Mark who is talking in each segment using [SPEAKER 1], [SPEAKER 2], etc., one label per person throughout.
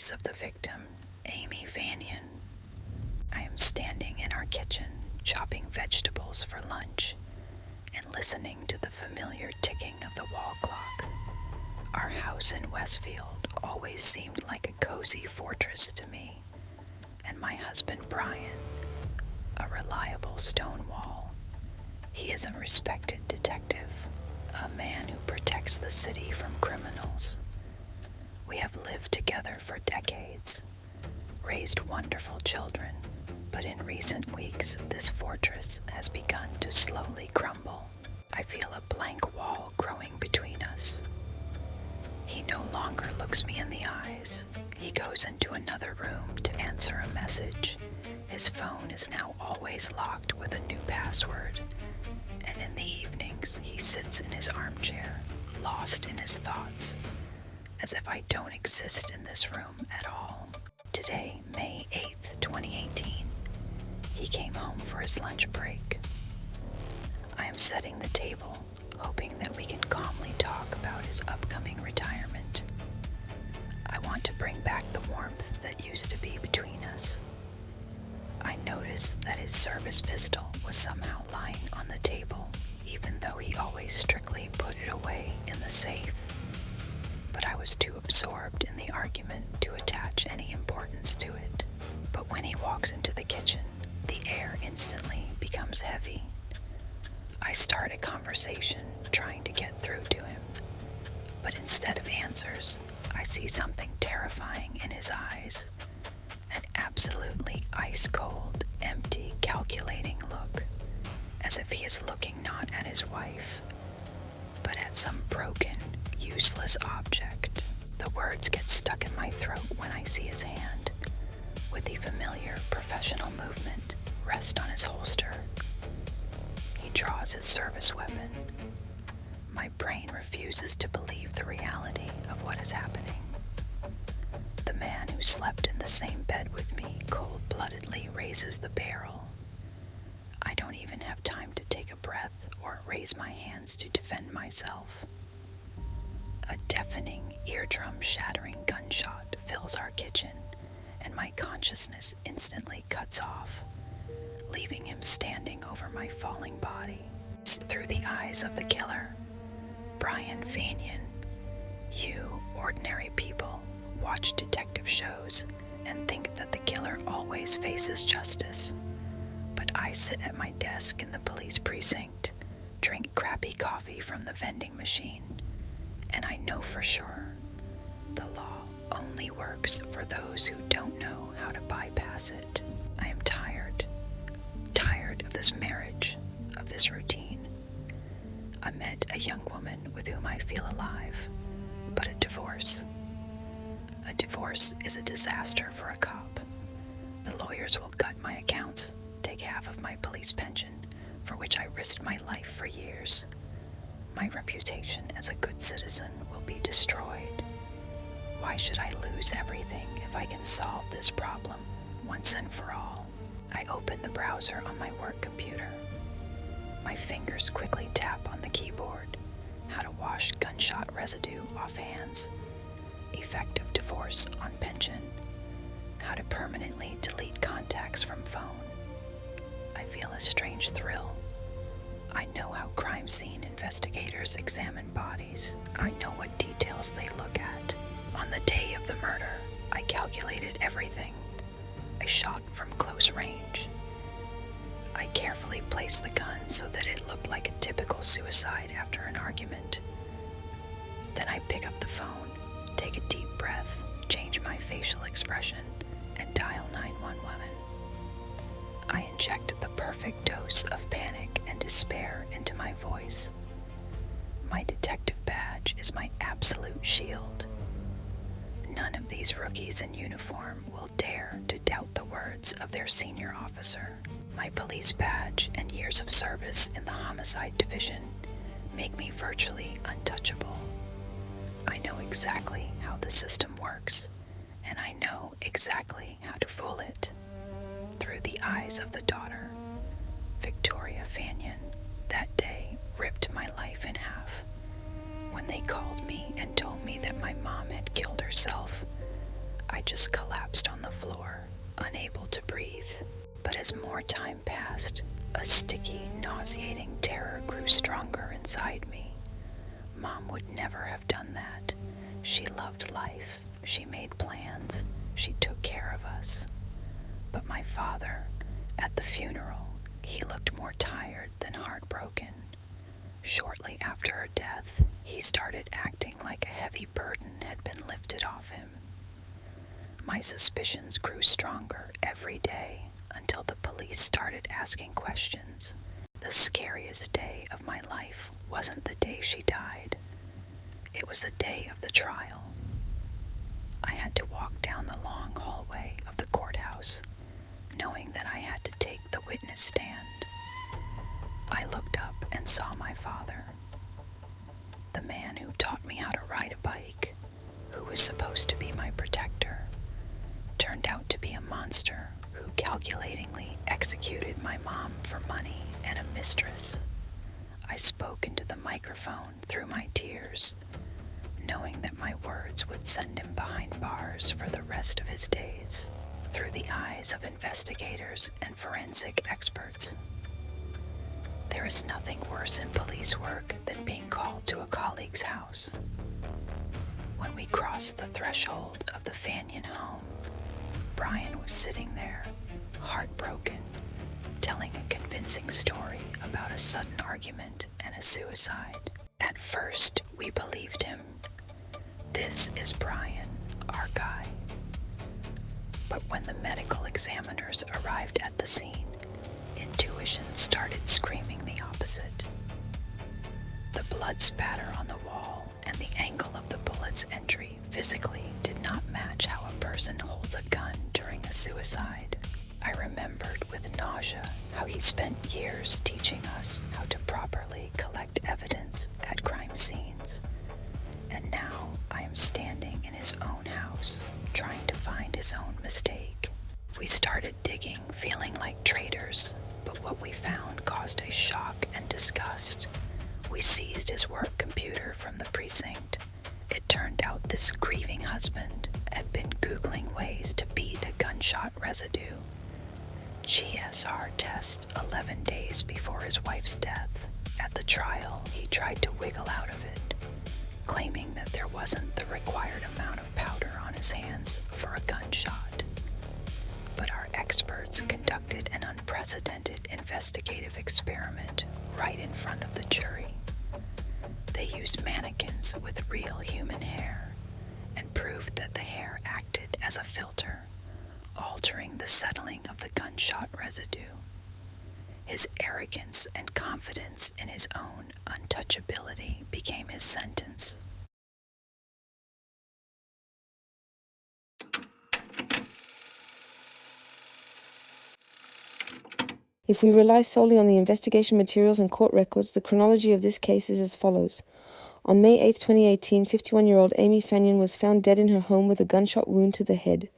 [SPEAKER 1] voice of the victim, Amy Fanion. I am standing in our kitchen, chopping vegetables for lunch, and listening to the familiar ticking of the wall clock. Our house in Westfield always seemed like a cozy fortress to me, and my husband Brian, a reliable stone wall. He is a respected detective, a man who protects the city from criminals. We have lived together for decades, raised wonderful children, but in recent weeks this fortress has begun to slowly crumble. I feel a blank wall growing between us. He no longer looks me in the eyes. He goes into another room to answer a message. His phone is now always locked with a new password, and in the evenings he sits in his armchair, lost in his thoughts, as if I don't exist in this room at all. Today, May 8th, 2018, he came home for his lunch break. I am setting the table, hoping that we can calmly talk about his upcoming retirement. I want to bring back the warmth that used to be between us. I noticed that his service pistol was somehow lying on the table, even though he always strictly put it away in the safe. But I was too absorbed in the argument to attach any importance to it. But when he walks into the kitchen, the air instantly becomes heavy. I start a conversation trying to get through to him, but instead of answers, I see something terrifying in his eyes. An absolutely ice-cold, empty, calculating look, as if he is looking not at his wife, but at some broken, useless object. The words get stuck in my throat when I see his hand, with the familiar professional movement, rest on his holster. He draws his service weapon. My brain refuses to believe the reality of what is happening. The man who slept in the same bed with me cold-bloodedly raises the barrel. I don't even have time to take a breath or raise my hands to defend myself. A deafening, eardrum-shattering gunshot fills our kitchen, and my consciousness instantly cuts off, leaving him standing over my falling body. Through the eyes of the killer, Brian Fanion. You, ordinary people, watch detective shows and think that the killer always faces justice. But I sit at my desk in the police precinct, drink crappy coffee from the vending machine, and I know for sure the law only works for those who don't know how to bypass it. I am tired of this marriage, of this routine. I met a young woman with whom I feel alive, but a divorce is a disaster for a cop. The lawyers will gut my accounts, take half of my police pension, for which I risked my life for years. My reputation as a good citizen will be destroyed. Why should I lose everything if I can solve this problem once and for all? I open the browser on my work computer. My fingers quickly tap on the keyboard. How to wash gunshot residue off hands. Effect of divorce on pension. How to permanently delete contacts from phone. I feel a strange thrill. I know how crime scene investigators examine bodies. I know what details they look at. On the day of the murder, I calculated everything. I shot from close range. I carefully placed the gun so that it looked like a typical suicide after an argument. Then I pick up the phone, take a deep breath, change my facial expression, and dial 911. I inject the perfect dose of panic and despair into my voice. My detective badge is my absolute shield. None of these rookies in uniform will dare to doubt the words of their senior officer. My police badge and years of service in the homicide division make me virtually untouchable. I know exactly how the system works, and I know exactly how to fool it. Through the eyes of the daughter, Victoria Fanion, that day ripped my life in half. When they called me and told me that my mom had killed herself, I just collapsed on the floor, unable to breathe. But as more time passed, a sticky, nauseating terror grew stronger inside me. Mom would never have done that. She loved life. She made plans. She took care of us. But my father, at the funeral, he looked more tired than heartbroken. Shortly after her death, he started acting like a heavy burden had been lifted off him. My suspicions grew stronger every day until the police started asking questions. The scariest day of my life wasn't the day she died. It was the day of the trial. I had to walk down the long hallway of the courthouse, knowing that I had to take the witness stand. I looked up and saw my father, the man who taught me how to ride a bike, who was supposed to be my protector, turned out to be a monster who calculatingly executed my mom for money and a mistress. I spoke into the microphone through my tears, knowing that my words would send him behind bars for the rest of his days, through the eyes of investigators and forensic experts. There is nothing worse in police work than being called to a colleague's house. When we crossed the threshold of the Fanion home, Brian was sitting there, heartbroken, telling a convincing story about a sudden argument and a suicide. At first, we believed him. This is Brian, our guy. But when the medical examiners arrived at the scene, intuition started screaming the opposite. The blood spatter on the wall and the angle of the bullet's entry physically did not match how a person holds a gun during a suicide. I remembered with nausea how he spent years teaching us how to properly collect evidence at crime scenes. And now I am standing in his own house, trying to find his own mistake. We started digging, feeling like traitors, but what we found caused a shock and disgust. We seized his work computer from the precinct. It turned out this grieving husband had been Googling ways to beat a gunshot residue. GSR test 11 days before his wife's death. At the trial, he tried to wiggle out of it, claiming that there wasn't the required amount of powder on his hands for a gunshot. But our experts conducted an unprecedented investigative experiment right in front of the jury. They used mannequins with real human hair and proved that the hair acted as a filter, altering the settling of the gunshot residue. His arrogance and confidence in his own untouchability became his sentence.
[SPEAKER 2] If we rely solely on the investigation materials and court records, the chronology of this case is as follows. On May 8, 2018, 51-year-old Amy Fanion was found dead in her home with a gunshot wound to the head.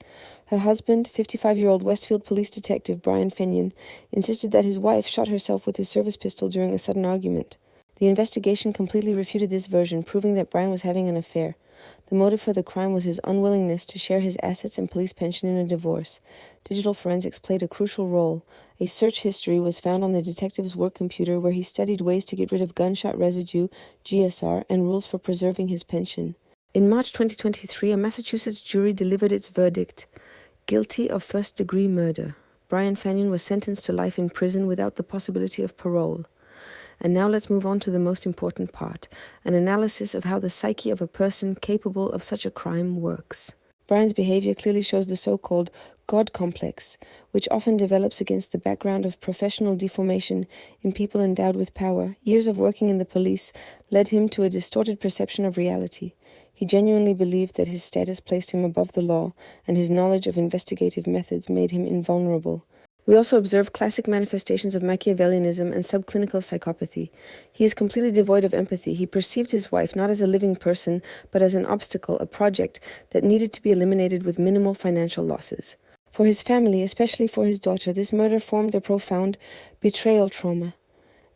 [SPEAKER 2] Her husband, 55-year-old Westfield Police Detective Brian Fanion, insisted that his wife shot herself with his service pistol during a sudden argument. The investigation completely refuted this version, proving that Brian was having an affair. The motive for the crime was his unwillingness to share his assets and police pension in a divorce. Digital forensics played a crucial role. A search history was found on the detective's work computer where he studied ways to get rid of gunshot residue, GSR, and rules for preserving his pension. In March 2023, a Massachusetts jury delivered its verdict. Guilty of first-degree murder. Brian Fanion was sentenced to life in prison without the possibility of parole. And now let's move on to the most important part, an analysis of how the psyche of a person capable of such a crime works. Brian's behavior clearly shows the so-called God complex, which often develops against the background of professional deformation in people endowed with power. Years of working in the police led him to a distorted perception of reality. He genuinely believed that his status placed him above the law, and his knowledge of investigative methods made him invulnerable. We also observe classic manifestations of Machiavellianism and subclinical psychopathy. He is completely devoid of empathy. He perceived his wife not as a living person, but as an obstacle, a project that needed to be eliminated with minimal financial losses. For his family, especially for his daughter, this murder formed a profound betrayal trauma.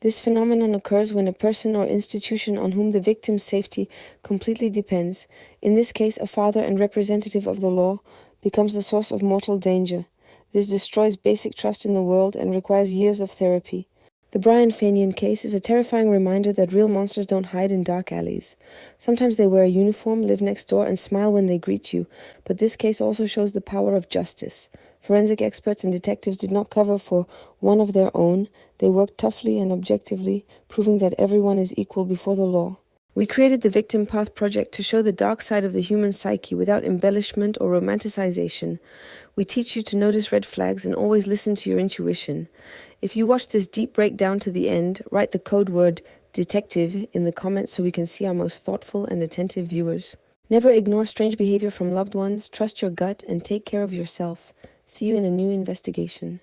[SPEAKER 2] This phenomenon occurs when a person or institution on whom the victim's safety completely depends, in this case a father and representative of the law, becomes the source of mortal danger. This destroys basic trust in the world and requires years of therapy. The Brian Fanion case is a terrifying reminder that real monsters don't hide in dark alleys. Sometimes they wear a uniform, live next door, and smile when they greet you, but this case also shows the power of justice. Forensic experts and detectives did not cover for one of their own. They worked toughly and objectively, proving that everyone is equal before the law. We created the Victim Path Project to show the dark side of the human psyche without embellishment or romanticization. We teach you to notice red flags and always listen to your intuition. If you watch this deep breakdown to the end, write the code word detective in the comments so we can see our most thoughtful and attentive viewers. Never ignore strange behavior from loved ones, trust your gut, and take care of yourself. See you in a new investigation.